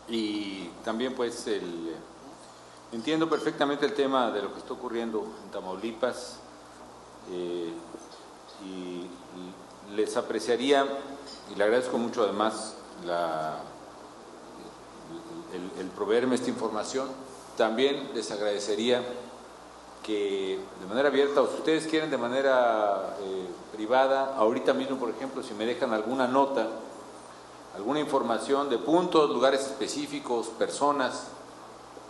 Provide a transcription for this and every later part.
Y también pues entiendo perfectamente el tema de lo que está ocurriendo en Tamaulipas, y les apreciaría, y le agradezco mucho además el proveerme esta información. También les agradecería que de manera abierta, o si ustedes quieren de manera privada, ahorita mismo por ejemplo, si me dejan alguna nota, alguna información de puntos, lugares específicos, personas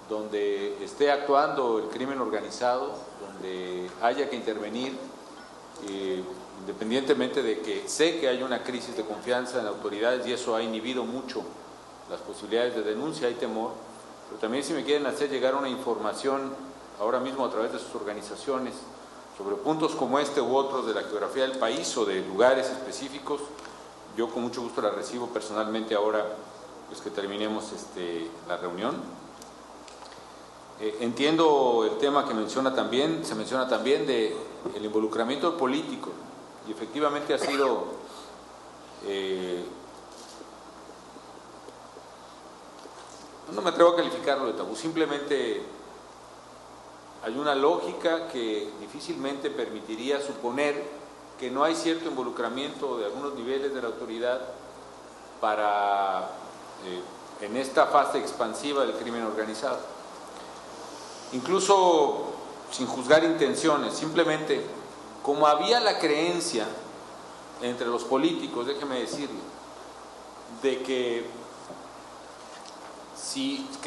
donde esté actuando el crimen organizado, donde haya que intervenir, independientemente de que sé que hay una crisis de confianza en autoridades y eso ha inhibido mucho las posibilidades de denuncia, hay temor, pero también si me quieren hacer llegar una información ahora mismo a través de sus organizaciones sobre puntos como este u otros de la geografía del país o de lugares específicos, yo con mucho gusto la recibo personalmente ahora pues que terminemos la reunión. Entiendo el tema que se menciona también de el involucramiento político, y efectivamente ha sido no me atrevo a calificarlo de tabú, simplemente hay una lógica que difícilmente permitiría suponer que no hay cierto involucramiento de algunos niveles de la autoridad para en esta fase expansiva del crimen organizado. Incluso sin juzgar intenciones, simplemente como había la creencia entre los políticos, déjeme decirle, de que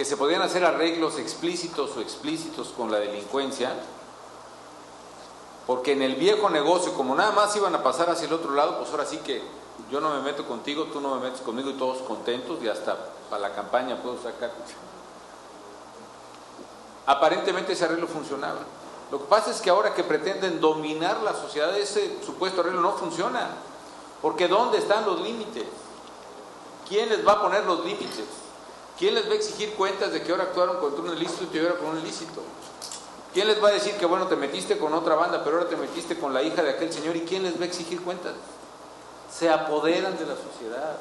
se podían hacer arreglos explícitos o explícitos con la delincuencia, porque en el viejo negocio, como nada más iban a pasar hacia el otro lado, pues ahora sí que yo no me meto contigo, tú no me metes conmigo y todos contentos, y hasta para la campaña puedo sacar. Aparentemente ese arreglo funcionaba. Lo que pasa es que ahora que pretenden dominar la sociedad, ese supuesto arreglo no funciona, porque ¿dónde están los límites? ¿Quién les va a poner los límites? ¿Quién les va a exigir cuentas de que ahora actuaron contra un ilícito y ahora con un ilícito? ¿Quién les va a decir que bueno, te metiste con otra banda, pero ahora te metiste con la hija de aquel señor? ¿Y quién les va a exigir cuentas? Se apoderan de la sociedad.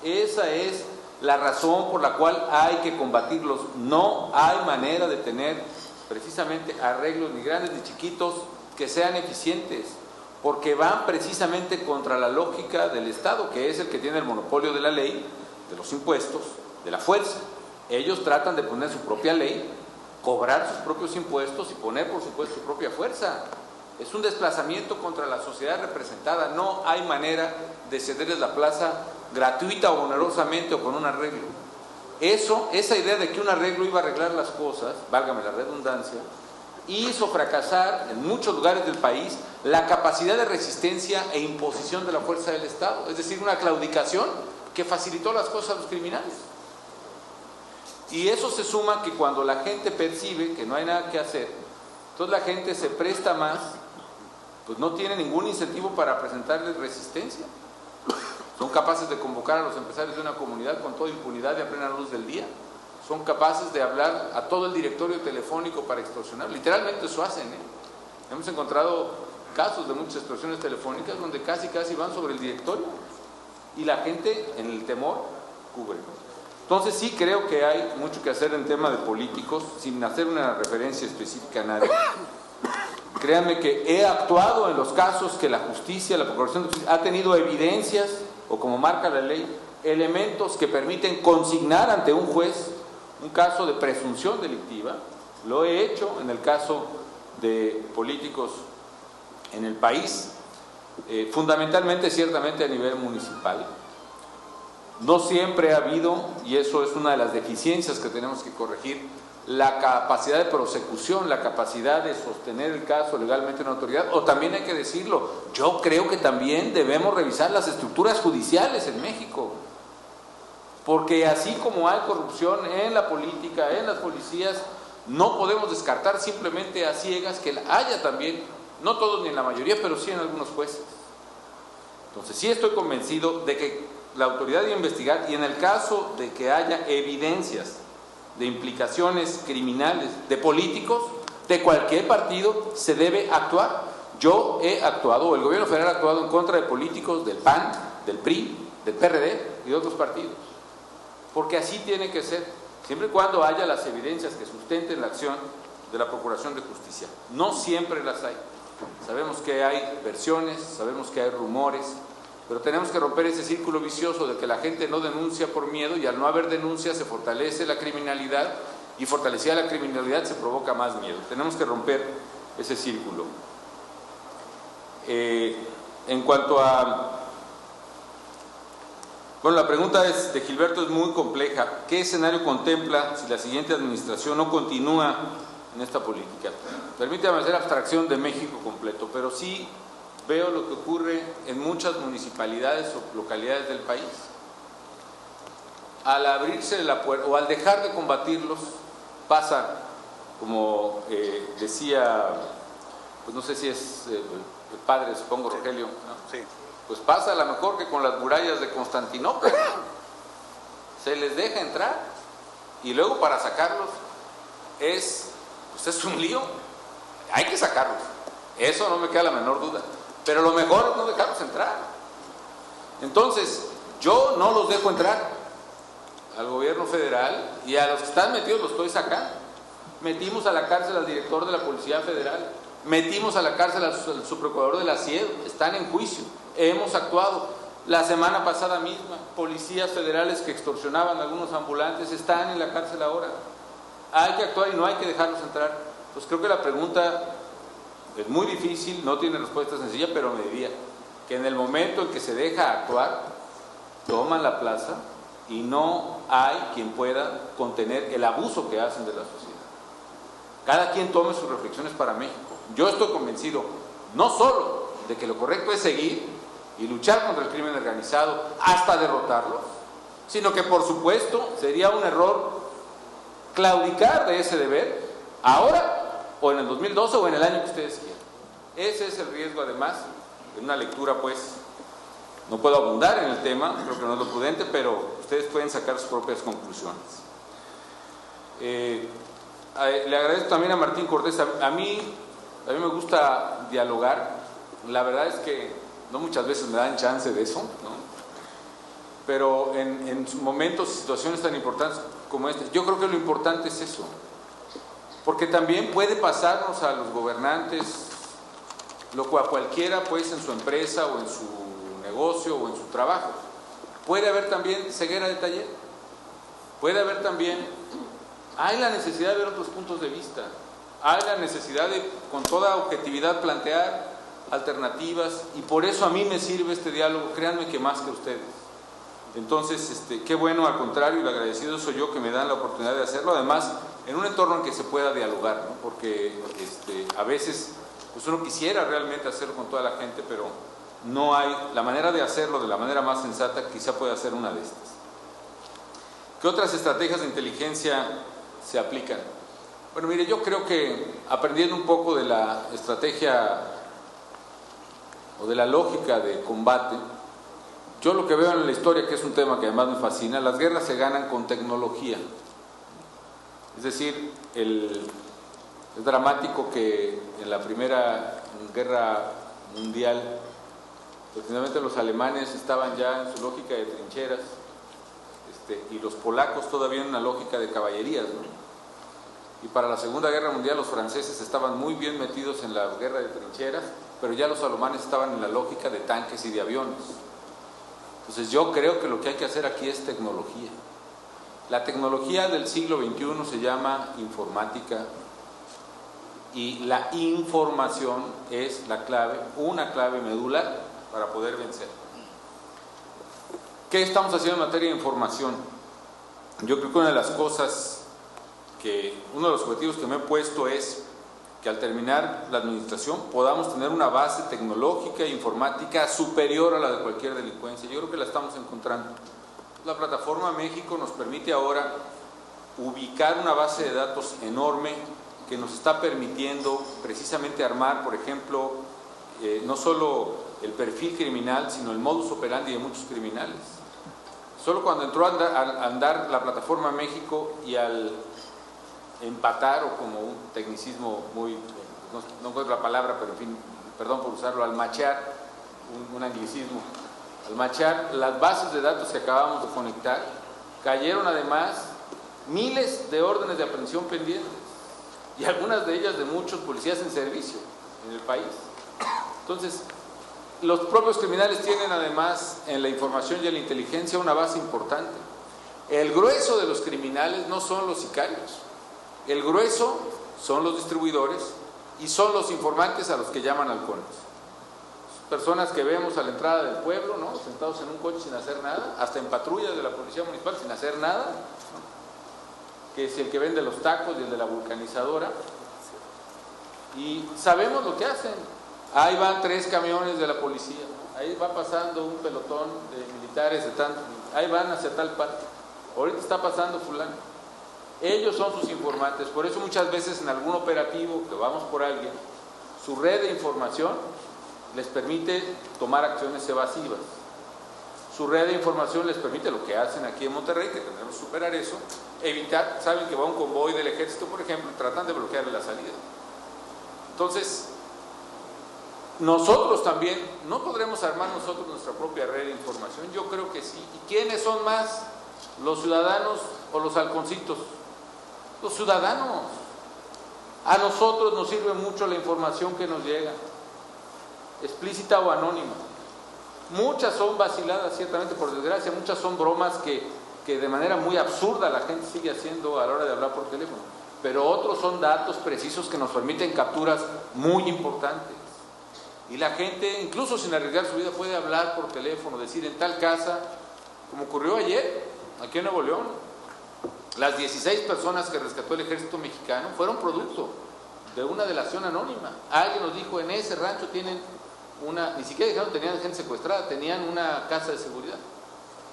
Esa es la razón por la cual hay que combatirlos. No hay manera de tener precisamente arreglos ni grandes ni chiquitos que sean eficientes, porque van precisamente contra la lógica del Estado, que es el que tiene el monopolio de la ley, de los impuestos, de la fuerza. Ellos tratan de poner su propia ley, cobrar sus propios impuestos y poner por supuesto su propia fuerza. Es un desplazamiento contra la sociedad representada. No hay manera de cederles la plaza gratuita o onerosamente o con un arreglo. Esa idea de que un arreglo iba a arreglar las cosas, válgame la redundancia, hizo fracasar en muchos lugares del país la capacidad de resistencia e imposición de la fuerza del Estado, es decir, una claudicación que facilitó las cosas a los criminales. Y eso se suma que cuando la gente percibe que no hay nada que hacer, entonces la gente se presta más, pues no tiene ningún incentivo para presentarles resistencia. Son capaces de convocar a los empresarios de una comunidad con toda impunidad y a plena luz del día. Son capaces de hablar a todo el directorio telefónico para extorsionar. Literalmente eso hacen, Hemos encontrado casos de muchas extorsiones telefónicas donde casi van sobre el directorio y la gente en el temor cubre. Entonces sí creo que hay mucho que hacer en tema de políticos, sin hacer una referencia específica a nadie. Créanme que he actuado en los casos que la justicia, la Procuración de Justicia ha tenido evidencias, o como marca la ley, elementos que permiten consignar ante un juez un caso de presunción delictiva. Lo he hecho en el caso de políticos en el país, fundamentalmente, ciertamente a nivel municipal. No siempre ha habido, y eso es una de las deficiencias que tenemos que corregir, la capacidad de prosecución, la capacidad de sostener el caso legalmente en una autoridad. O también hay que decirlo, yo creo que también debemos revisar las estructuras judiciales en México, porque así como hay corrupción en la política, en las policías, no podemos descartar simplemente a ciegas que haya también, no todos ni en la mayoría, pero sí en algunos jueces. Entonces sí estoy convencido de que la autoridad debe investigar, y en el caso de que haya evidencias de implicaciones criminales de políticos de cualquier partido, se debe actuar. Yo he actuado, o el gobierno federal ha actuado en contra de políticos del PAN, del PRI, del PRD y de otros partidos. porque así tiene que ser, siempre y cuando haya las evidencias que sustenten la acción de la Procuración de Justicia. No siempre las hay. Sabemos que hay versiones, sabemos que hay rumores, pero tenemos que romper ese círculo vicioso de que la gente no denuncia por miedo, y al no haber denuncia se fortalece la criminalidad, y fortalecida la criminalidad se provoca más miedo. Tenemos que romper ese círculo. En cuanto a... Bueno, la pregunta de Gilberto es muy compleja. ¿Qué escenario contempla si la siguiente administración no continúa en esta política? Permítame hacer abstracción de México completo, pero sí veo lo que ocurre en muchas municipalidades o localidades del país. Al abrirse la puerta o al dejar de combatirlos, pasa, como decía, pues no sé si es el padre, supongo, Rogelio, ¿no? Sí. Pues pasa a lo mejor que con las murallas de Constantinopla se les deja entrar, y luego para sacarlos es un lío. Hay que sacarlos, eso no me queda la menor duda, pero lo mejor es no dejarlos entrar. Entonces yo no los dejo entrar al gobierno federal, y a los que están metidos los estoy sacando. Metimos a la cárcel al director de la Policía Federal, metimos a la cárcel al subprocurador de la CIED, están en juicio, hemos actuado. La semana pasada misma, policías federales que extorsionaban a algunos ambulantes están en la cárcel ahora. Hay que actuar y no hay que dejarlos entrar. Pues creo que la pregunta es muy difícil, no tiene respuesta sencilla, pero me diría que en el momento en que se deja actuar, toman la plaza y no hay quien pueda contener el abuso que hacen de la sociedad. Cada quien tome sus reflexiones para México. Yo estoy convencido no solo de que lo correcto es seguir y luchar contra el crimen organizado hasta derrotarlo, sino que por supuesto sería un error claudicar de ese deber ahora o en el 2012 o en el año que ustedes quieran. Ese es el riesgo, además, en una lectura, pues, no puedo abundar en el tema, creo que no es lo prudente, pero ustedes pueden sacar sus propias conclusiones. Le agradezco también a Martín Cortés. A mí me gusta dialogar. La verdad es que no muchas veces me dan chance de eso, ¿no? Pero en momentos y situaciones tan importantes como este, yo creo que lo importante es eso, porque también puede pasarnos a los gobernantes, lo cual cualquiera, pues, en su empresa o en su negocio o en su trabajo. Puede haber también ceguera de taller, puede haber también, hay la necesidad de ver otros puntos de vista, hay la necesidad de, con toda objetividad, plantear alternativas, y por eso a mí me sirve este diálogo, créanme que más que ustedes. Entonces, qué bueno, al contrario, y lo agradecido soy yo que me dan la oportunidad de hacerlo, además en un entorno en que se pueda dialogar, ¿no? Porque a veces pues uno quisiera realmente hacerlo con toda la gente, pero no hay, la manera de hacerlo de la manera más sensata quizá pueda ser una de estas. ¿Qué otras estrategias de inteligencia se aplican? Bueno, mire, yo creo que aprendiendo un poco de la estrategia o de la lógica de combate, yo lo que veo en la historia, que es un tema que además me fascina, las guerras se ganan con tecnología. Es decir, es dramático que en la Primera Guerra Mundial, pues finalmente los alemanes estaban ya en su lógica de trincheras, y los polacos todavía en una lógica de caballerías, ¿no? Y para la Segunda Guerra Mundial los franceses estaban muy bien metidos en la guerra de trincheras, pero ya los alemanes estaban en la lógica de tanques y de aviones. Entonces yo creo que lo que hay que hacer aquí es tecnología. La tecnología del siglo XXI se llama informática, y la información es la clave, una clave medular para poder vencer. ¿Qué estamos haciendo en materia de información? Yo creo que una de las cosas uno de los objetivos que me he puesto es que al terminar la administración podamos tener una base tecnológica e informática superior a la de cualquier delincuencia. Yo creo que la estamos encontrando. La plataforma México nos permite ahora ubicar una base de datos enorme que nos está permitiendo precisamente armar, por ejemplo, no solo el perfil criminal, sino el modus operandi de muchos criminales. Solo cuando entró a andar la plataforma México, y al empatar, o como un tecnicismo muy, no encuentro la palabra, pero en fin, perdón por usarlo, al machear, un anglicismo, al machear las bases de datos que acabamos de conectar, cayeron además miles de órdenes de aprehensión pendientes, y algunas de ellas de muchos policías en servicio en el país. Entonces, los propios criminales tienen además en la información y en la inteligencia una base importante. El grueso de los criminales no son los sicarios, el grueso son los distribuidores y son los informantes a los que llaman halcones. Personas que vemos a la entrada del pueblo, ¿no?, sentados en un coche sin hacer nada, hasta en patrullas de la policía municipal sin hacer nada, ¿no?, que es el que vende los tacos y el de la vulcanizadora, y sabemos lo que hacen. Ahí van 3 camiones de la policía, ¿no?, ahí va pasando un pelotón de militares de tanto, ahí van hacia tal parte, ahorita está pasando fulano. Ellos son sus informantes. Por eso muchas veces en algún operativo que vamos por alguien, su red de información les permite tomar acciones evasivas. Su red de información les permite lo que hacen aquí en Monterrey, que tenemos que superar eso, evitar, saben que va un convoy del ejército, por ejemplo, tratan de bloquearle la salida. Entonces, nosotros también, no podremos armar nosotros nuestra propia red de información. Yo creo que sí. ¿Y quiénes son más? ¿Los ciudadanos o los halconcitos? Los ciudadanos. A nosotros nos sirve mucho la información que nos llega, explícita o anónima. Muchas son vaciladas, ciertamente, por desgracia, muchas son bromas que de manera muy absurda la gente sigue haciendo a la hora de hablar por teléfono, pero otros son datos precisos que nos permiten capturas muy importantes. Y la gente, incluso sin arriesgar su vida, puede hablar por teléfono, decir en tal casa, como ocurrió ayer, aquí en Nuevo León, las 16 personas que rescató el ejército mexicano fueron producto de una delación anónima. Alguien nos dijo, en ese rancho tienen una, ni siquiera dijeron que tenían gente secuestrada, tenían una casa de seguridad.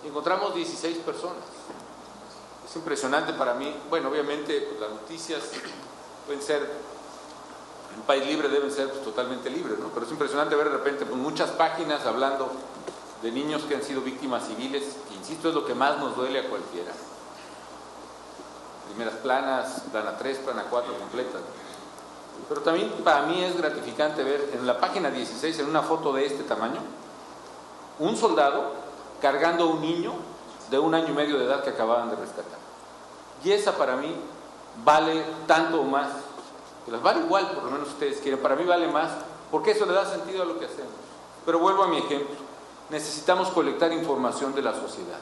Y encontramos 16 personas. Es impresionante para mí. Bueno, obviamente pues, las noticias pueden ser, en un país libre deben ser pues, totalmente libres, ¿no? Pero es impresionante ver de repente pues, muchas páginas hablando de niños que han sido víctimas civiles, que insisto es lo que más nos duele a cualquiera. Primeras planas, plana 3, plana 4 completas. Pero también para mí es gratificante ver en la página 16, en una foto de este tamaño, un soldado cargando a un niño de 1 año y medio de edad que acababan de rescatar. Y esa para mí vale tanto o más, que las vale igual por lo menos ustedes quieren, para mí vale más, porque eso le da sentido a lo que hacemos. Pero vuelvo a mi ejemplo, necesitamos colectar información de la sociedad,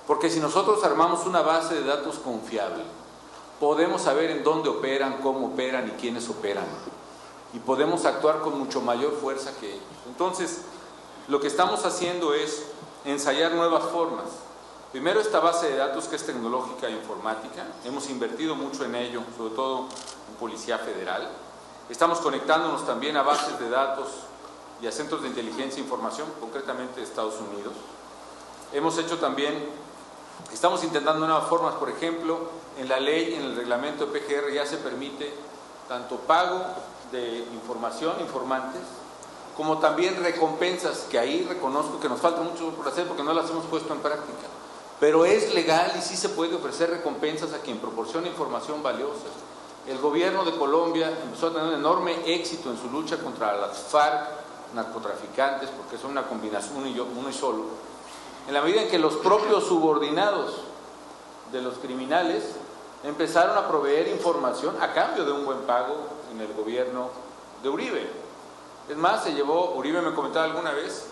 porque si nosotros armamos una base de datos confiable, podemos saber en dónde operan, cómo operan y quiénes operan, y podemos actuar con mucho mayor fuerza que ellos. Entonces, lo que estamos haciendo es ensayar nuevas formas. Primero, esta base de datos que es tecnológica e informática, hemos invertido mucho en ello, sobre todo en Policía Federal. Estamos conectándonos también a bases de datos y a centros de inteligencia e información, concretamente de Estados Unidos. Hemos hecho también, estamos intentando nuevas formas, por ejemplo, en la ley, en el reglamento de PGR ya se permite tanto pago de información, informantes, como también recompensas, que ahí reconozco que nos falta mucho por hacer porque no las hemos puesto en práctica. Pero es legal y sí se puede ofrecer recompensas a quien proporciona información valiosa. El gobierno de Colombia empezó a tener un enorme éxito en su lucha contra las FARC, narcotraficantes, porque son una combinación uno y solo. En la medida en que los propios subordinados de los criminales empezaron a proveer información a cambio de un buen pago en el gobierno de Uribe. Es más, Uribe me comentaba alguna vez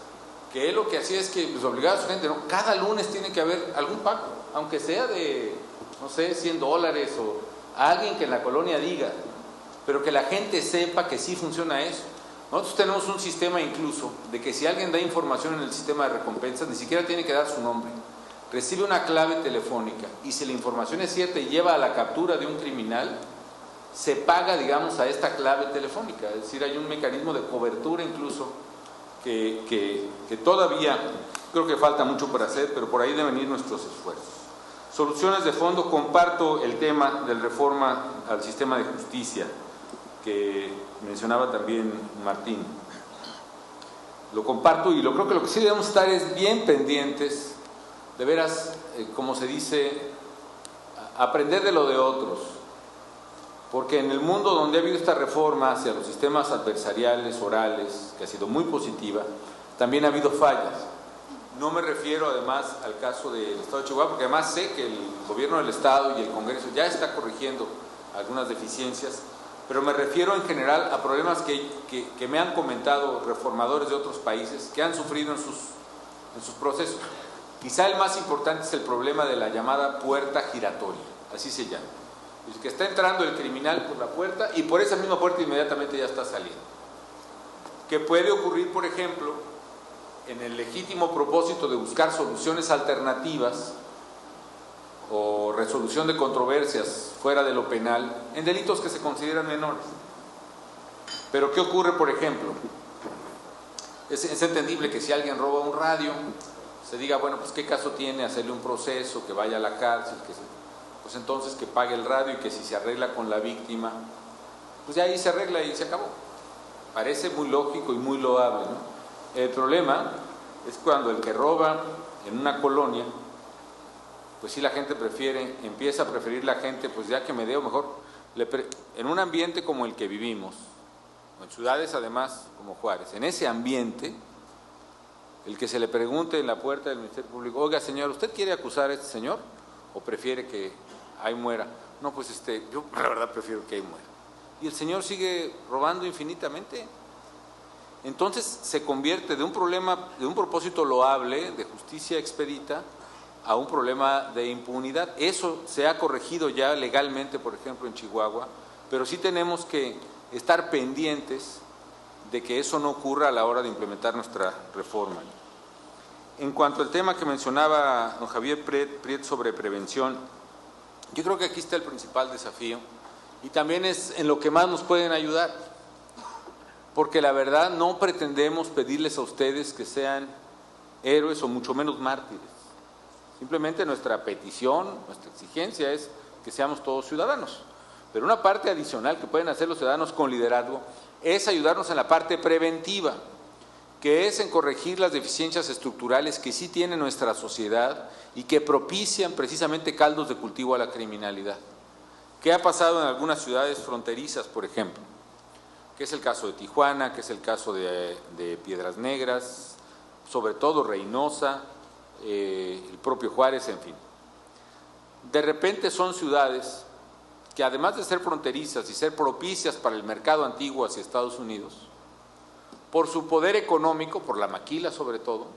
que él lo que hacía es que pues, obligaba a su gente, ¿no? Cada lunes tiene que haber algún pago, aunque sea de, no sé, $100 o a alguien que en la colonia diga, pero que la gente sepa que sí funciona eso. Nosotros tenemos un sistema incluso de que si alguien da información en el sistema de recompensas, ni siquiera tiene que dar su nombre. Recibe una clave telefónica y si la información es cierta y lleva a la captura de un criminal, se paga, digamos, a esta clave telefónica. Es decir, hay un mecanismo de cobertura incluso que todavía creo que falta mucho por hacer, pero por ahí deben ir nuestros esfuerzos. Soluciones de fondo, comparto el tema de la reforma al sistema de justicia que mencionaba también Martín. Lo comparto y creo que lo que sí debemos estar es bien pendientes, de veras, como se dice, aprender de lo de otros. Porque en el mundo donde ha habido esta reforma hacia los sistemas adversariales, orales, que ha sido muy positiva, también ha habido fallas. No me refiero además al caso del Estado de Chihuahua, porque además sé que el gobierno del Estado y el Congreso ya está corrigiendo algunas deficiencias, pero me refiero en general a problemas que me han comentado reformadores de otros países que han sufrido en sus procesos. Quizá el más importante es el problema de la llamada puerta giratoria, así se llama. Es que está entrando el criminal por la puerta y por esa misma puerta inmediatamente ya está saliendo. Que puede ocurrir, por ejemplo, en el legítimo propósito de buscar soluciones alternativas o resolución de controversias fuera de lo penal en delitos que se consideran menores. Pero ¿qué ocurre, por ejemplo? Es entendible que si alguien roba un radio, se diga, bueno, pues ¿qué caso tiene hacerle un proceso, que vaya a la cárcel, pues entonces que pague el radio y que si se arregla con la víctima, pues ya ahí se arregla y se acabó. Parece muy lógico y muy loable, ¿no? El problema es cuando el que roba en una colonia, pues sí la gente empieza a preferir la gente, pues ya que me dé, o mejor, en un ambiente como el que vivimos, en ciudades además como Juárez, en ese ambiente, el que se le pregunte en la puerta del Ministerio Público, oiga señor, ¿usted quiere acusar a este señor o prefiere que ahí muera? No, pues yo la verdad prefiero que ahí muera. Y el señor sigue robando infinitamente. Entonces se convierte de un propósito loable de justicia expedita a un problema de impunidad. Eso se ha corregido ya legalmente, por ejemplo, en Chihuahua, pero sí tenemos que estar pendientes de que eso no ocurra a la hora de implementar nuestra reforma. En cuanto al tema que mencionaba don Javier Priet sobre prevención, yo creo que aquí está el principal desafío y también es en lo que más nos pueden ayudar. Porque la verdad no pretendemos pedirles a ustedes que sean héroes o mucho menos mártires. Simplemente nuestra petición, nuestra exigencia es que seamos todos ciudadanos. Pero una parte adicional que pueden hacer los ciudadanos con liderazgo es ayudarnos en la parte preventiva, que es en corregir las deficiencias estructurales que sí tiene nuestra sociedad y que propician precisamente caldos de cultivo a la criminalidad. ¿Qué ha pasado en algunas ciudades fronterizas, por ejemplo? Que es el caso de Tijuana, que es el caso de Piedras Negras, sobre todo Reynosa, el propio Juárez, en fin. De repente son ciudades que además de ser fronterizas y ser propicias para el mercado antiguo hacia Estados Unidos, por su poder económico, por la maquila sobre todo,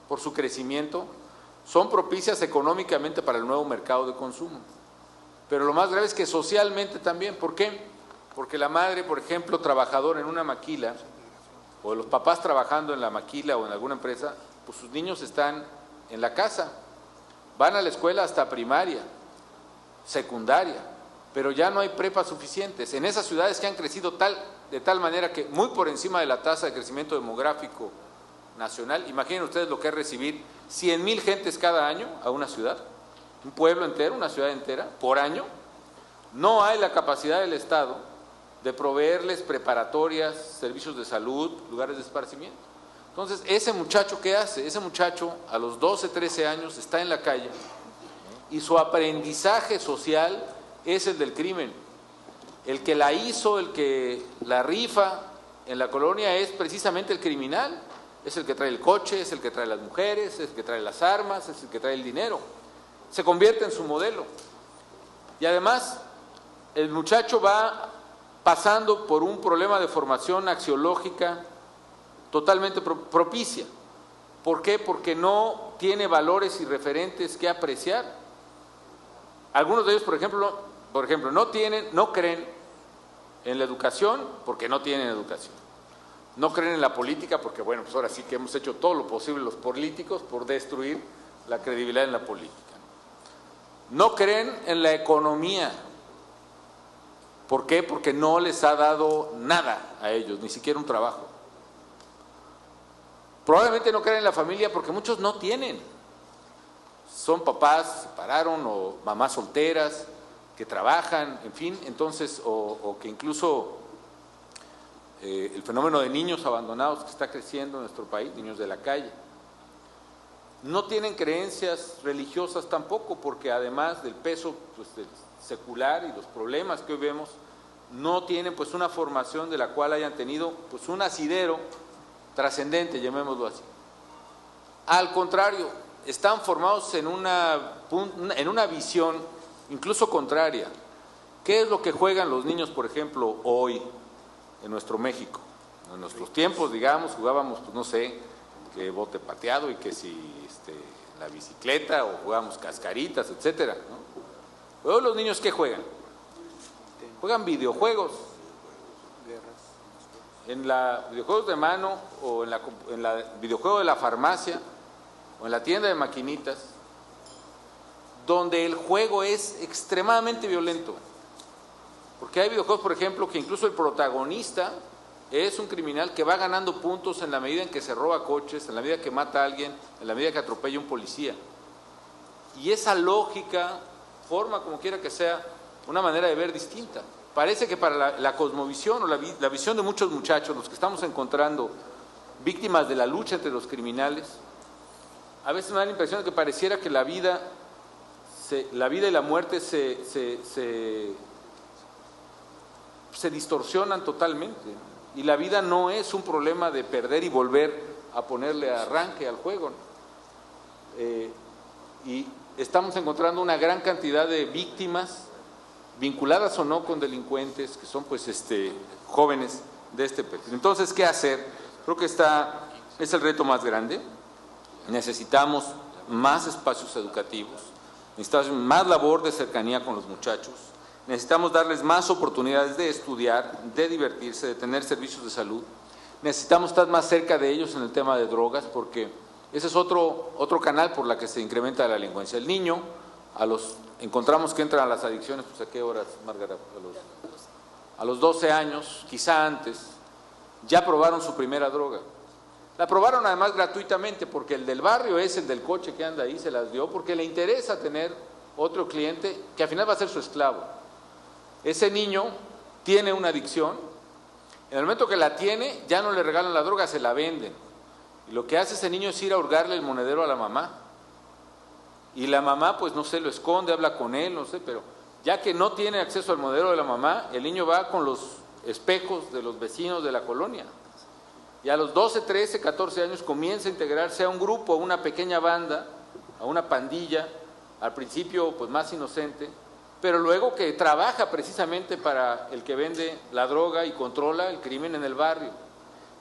por su crecimiento, son propicias económicamente para el nuevo mercado de consumo. Pero lo más grave es que socialmente también. ¿Por qué? Porque la madre, por ejemplo, trabajadora en una maquila, o los papás trabajando en la maquila o en alguna empresa, pues sus niños están en la casa, van a la escuela hasta primaria, secundaria, pero ya no hay prepas suficientes. En esas ciudades que han crecido de tal manera que muy por encima de la tasa de crecimiento demográfico nacional, imaginen ustedes lo que es recibir 100,000 gentes cada año a una ciudad, un pueblo entero, una ciudad entera, por año. No hay la capacidad del Estado de proveerles preparatorias, servicios de salud, lugares de esparcimiento. Entonces, ese muchacho, ¿qué hace? Ese muchacho a los 12, 13 años está en la calle y su aprendizaje social es el del crimen. El que la hizo, el que la rifa en la colonia es precisamente el criminal, es el que trae el coche, es el que trae las mujeres, es el que trae las armas, es el que trae el dinero. Se convierte en su modelo. Y además, el muchacho va pasando por un problema de formación axiológica totalmente propicia. ¿Por qué? Porque no tiene valores y referentes que apreciar. Algunos de ellos, por ejemplo, no creen en la educación porque no tienen educación. No creen en la política porque, bueno, pues ahora sí que hemos hecho todo lo posible los políticos por destruir la credibilidad en la política. No creen en la economía. ¿Por qué? Porque no les ha dado nada a ellos, ni siquiera un trabajo. Probablemente no creen en la familia porque muchos no tienen. Son papás, se separaron, o mamás solteras que trabajan, en fin, entonces, o que incluso el fenómeno de niños abandonados que está creciendo en nuestro país, niños de la calle. No tienen creencias religiosas tampoco, porque además del peso del secular y los problemas que hoy vemos, no tienen pues una formación de la cual hayan tenido pues un asidero trascendente, llamémoslo así. Al contrario, están formados en una visión incluso contraria. ¿Qué es lo que juegan los niños, por ejemplo, hoy en nuestro México? En nuestros tiempos, digamos, jugábamos, pues no sé, que bote pateado y que si la bicicleta, o jugábamos cascaritas, etcétera, ¿no? Hoy los niños, ¿qué juegan? Juegan videojuegos. En la videojuegos de mano, o en la videojuego de la farmacia, o en la tienda de maquinitas, donde el juego es extremadamente violento. Porque hay videojuegos, por ejemplo, que incluso el protagonista es un criminal que va ganando puntos en la medida en que se roba coches, en la medida que mata a alguien, en la medida que atropella a un policía. Y esa lógica forma, como quiera que sea, una manera de ver distinta. Parece que para la cosmovisión o la visión de muchos muchachos, los que estamos encontrando víctimas de la lucha entre los criminales, a veces me da la impresión de que pareciera que la vida y la muerte se distorsionan totalmente. Y la vida no es un problema de perder y volver a ponerle arranque al juego, ¿no? Y estamos encontrando una gran cantidad de víctimas, vinculadas o no con delincuentes, que son pues jóvenes de este perfil. Entonces, ¿qué hacer? Creo que es el reto más grande. Necesitamos más espacios educativos, necesitamos más labor de cercanía con los muchachos, necesitamos darles más oportunidades de estudiar, de divertirse, de tener servicios de salud. Necesitamos estar más cerca de ellos en el tema de drogas, porque ese es otro canal por la que se incrementa la delincuencia. El niño, encontramos que entran a las adicciones, pues ¿a qué horas, Márgara? A los 12 años, quizá antes, ya probaron su primera droga. La probaron además gratuitamente, porque el del barrio es el del coche que anda ahí, se las dio, porque le interesa tener otro cliente que al final va a ser su esclavo. Ese niño tiene una adicción, en el momento que la tiene, ya no le regalan la droga, se la venden. Y lo que hace ese niño es ir a hurgarle el monedero a la mamá. Y la mamá, pues no sé, lo esconde, habla con él, no sé, pero ya que no tiene acceso al monedero de la mamá, el niño va con los espejos de los vecinos de la colonia. Y a los 12, 13, 14 años comienza a integrarse a un grupo, a una pequeña banda, a una pandilla, al principio pues más inocente, pero luego que trabaja precisamente para el que vende la droga y controla el crimen en el barrio.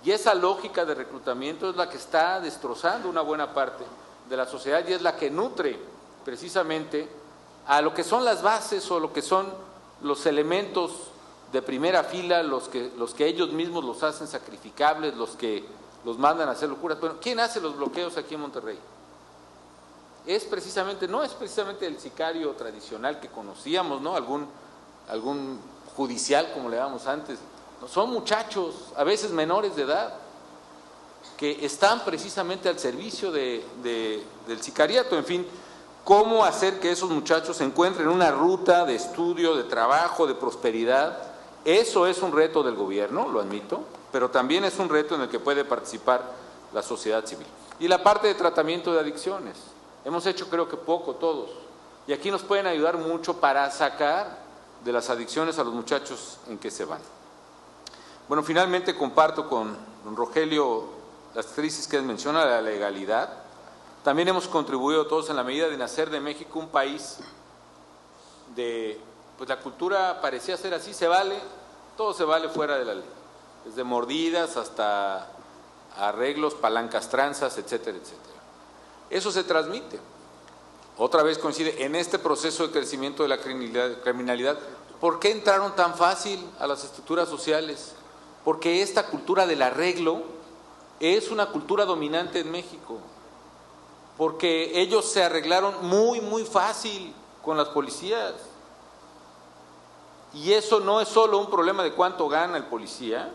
Y esa lógica de reclutamiento es la que está destrozando una buena parte de la sociedad y es la que nutre precisamente a lo que son las bases o lo que son los elementos de primera fila, los que ellos mismos los hacen sacrificables, los que los mandan a hacer locuras. Bueno, ¿quién hace los bloqueos aquí en Monterrey? No es precisamente el sicario tradicional que conocíamos, ¿no? Algún judicial, como le llamamos antes. No, son muchachos, a veces menores de edad, que están precisamente al servicio del sicariato. En fin, ¿cómo hacer que esos muchachos encuentren una ruta de estudio, de trabajo, de prosperidad? Eso es un reto del gobierno, lo admito, pero también es un reto en el que puede participar la sociedad civil. Y la parte de tratamiento de adicciones. Hemos hecho creo que poco todos, y aquí nos pueden ayudar mucho para sacar de las adicciones a los muchachos en que se van. Bueno, finalmente comparto con don Rogelio las crisis que él menciona, la legalidad. También hemos contribuido todos en la medida de hacer de México un país pues la cultura parecía ser así, todo se vale fuera de la ley, desde mordidas hasta arreglos, palancas, tranzas, etcétera, etcétera. Eso se transmite. Otra vez coincide en este proceso de crecimiento de la criminalidad. ¿Por qué entraron tan fácil a las estructuras sociales? Porque esta cultura del arreglo es una cultura dominante en México. Porque ellos se arreglaron muy, muy fácil con las policías. Y eso no es solo un problema de cuánto gana el policía,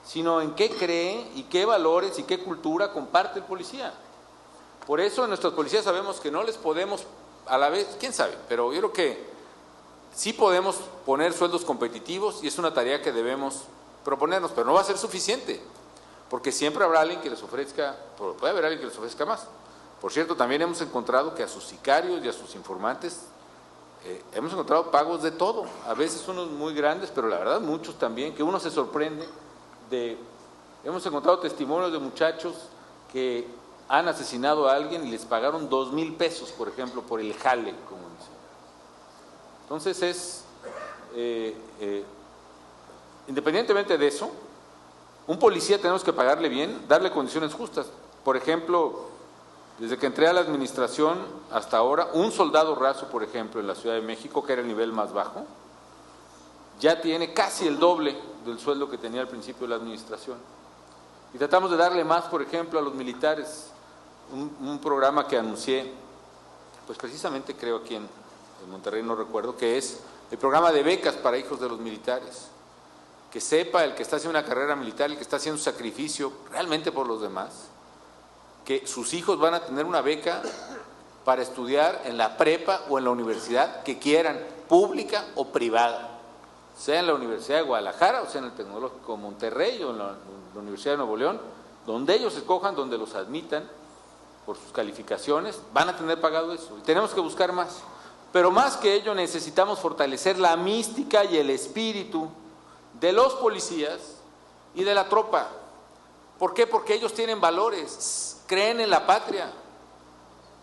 sino en qué cree y qué valores y qué cultura comparte el policía. Por eso en nuestras policías sabemos que no les podemos, a la vez, quién sabe, pero yo creo que sí podemos poner sueldos competitivos y es una tarea que debemos proponernos, pero no va a ser suficiente, porque siempre habrá alguien que les ofrezca, puede haber alguien que les ofrezca más. Por cierto, también hemos encontrado que a sus sicarios y a sus informantes hemos encontrado pagos de todo, a veces unos muy grandes, pero la verdad muchos también, que uno se sorprende hemos encontrado testimonios de muchachos que han asesinado a alguien y les pagaron 2,000 pesos, por ejemplo, por el jale, como dicen. Entonces independientemente de eso, un policía tenemos que pagarle bien, darle condiciones justas. Por ejemplo, desde que entré a la administración hasta ahora, un soldado raso, por ejemplo, en la Ciudad de México, que era el nivel más bajo, ya tiene casi el doble del sueldo que tenía al principio de la administración. Y tratamos de darle más, por ejemplo, a los militares. Un programa que anuncié, pues precisamente creo aquí en Monterrey, no recuerdo, que es el programa de becas para hijos de los militares. Que sepa el que está haciendo una carrera militar, el que está haciendo un sacrificio realmente por los demás, que sus hijos van a tener una beca para estudiar en la prepa o en la universidad que quieran, pública o privada, sea en la Universidad de Guadalajara, o sea en el Tecnológico de Monterrey o en la Universidad de Nuevo León, donde ellos escojan, donde los admitan por sus calificaciones, van a tener pagado eso. Y tenemos que buscar más. Pero más que ello necesitamos fortalecer la mística y el espíritu de los policías y de la tropa. ¿Por qué? Porque ellos tienen valores, creen en la patria,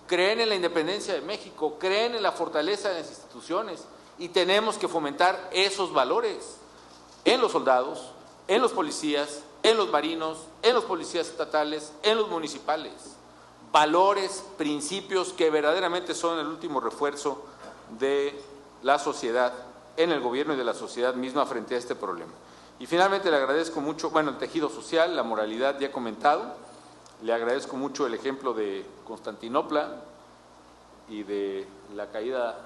creen en la independencia de México, creen en la fortaleza de las instituciones, y tenemos que fomentar esos valores en los soldados, en los policías, en los marinos, en los policías estatales, en los municipales. Valores, principios que verdaderamente son el último refuerzo de la sociedad, en el gobierno y de la sociedad misma frente a este problema. Y finalmente le agradezco mucho, bueno, el tejido social, la moralidad ya he comentado, le agradezco mucho el ejemplo de Constantinopla y de la caída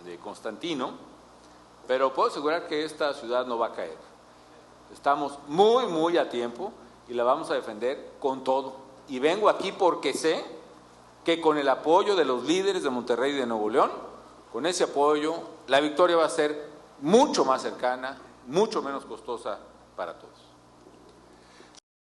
de Constantino, pero puedo asegurar que esta ciudad no va a caer. Estamos muy a tiempo y la vamos a defender con todo. Y vengo aquí porque sé que con el apoyo de los líderes de Monterrey y de Nuevo León, con ese apoyo, la victoria va a ser mucho más cercana, mucho menos costosa para todos.